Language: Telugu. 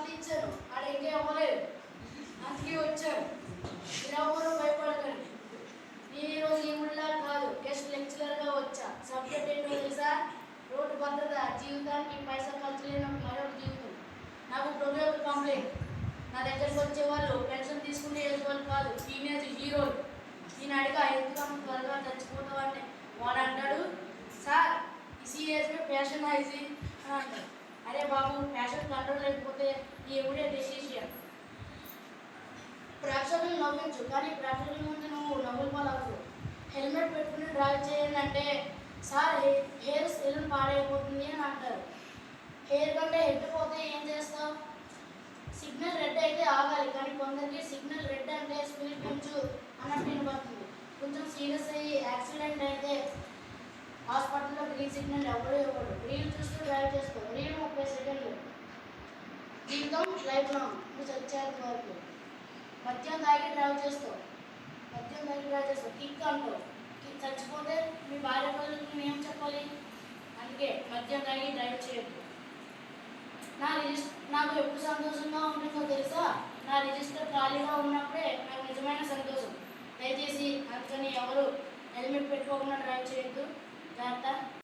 హారతి ఇచ్చాను, ఆడ ఇంకా ఇవ్వలేదు, అందుకే వచ్చాడు. మీరెవరూ భయపడకండి. నేను ఈరోజు ఈ ఊళ్ళో కాదు, గెస్ట్ లెక్చరర్గా వచ్చా. సబ్జెక్ట్ ఏంటో తెలుసా? రోడ్డు భద్రత. జీవితానికి పైసా ఖర్చు లేని మరొక జీవితం. నాకు ప్రొఫెసర్ కంప్లైంట్. నా దగ్గరికి వచ్చే వాళ్ళు పెన్షన్ తీసుకునే ఏజ్ వాళ్ళు కాదు, టీనేజ్ హీరోలు. నేను అడిగా ఎందుకు త్వరగా చచ్చిపోతావంటే వాడు అంటాడు, సార్ ఇसी एज में पैशन है इसी అంటాడు. అరే బాబు, ప్యాషన్ కంట్రోల్ లేకపోతే ఈ ఎవడే డెసిషన్. ప్రేక్షకులు నవ్వించు, కానీ ప్రేక్షకుల ముందు నువ్వు నవ్వులు పాలవు. హెల్మెట్ పెట్టుకుని డ్రైవ్ చేయండి అంటే, సార్ హెయిర్ సెలూన్ పాడైపోతుంది అని అంటారు. హెయిర్ కంటే హెడ్ పోతే ఏం చేస్తావు? సిగ్నల్ రెడ్ అయితే ఆగాలి, కానీ కొందరికి సిగ్నల్ రెడ్ అంటే స్పీడ్ పెంచు అన్నట్టు వినపడుతుంది. కొంచెం సీరియస్ అయ్యి యాక్సిడెంట్ అయితే హాస్పిటల్లో గ్రీన్ సిగ్నల్ ఎవడో ఇవ్వడు. రీల్ చూస్తూ డ్రైవ్ చేసుకో. రీల్ 30 సెకండ్లు. జీవితం లైఫ్ లాంగ్, నువ్వు చచ్చేంత వరకు. మద్యం తాగి డ్రైవ్ చేస్తావు, కిక్ అంటావు. చచ్చిపోతే మీ భార్య పిల్లలకి ఏం చెప్పాలి? అందుకే మద్యం తాగి డ్రైవ్ చేయొద్దు. నాకు ఎప్పుడు సంతోషంగా ఉంటుందో తెలుసా? నా రిజిస్టర్ ఖాళీగా ఉన్నప్పుడే నాకు నిజమైన సంతోషం. దయచేసి అందుకని ఎవరు హెల్మెట్ పెట్టుకోకుండా డ్రైవ్ చేయొద్దు. జాగ్రత్త.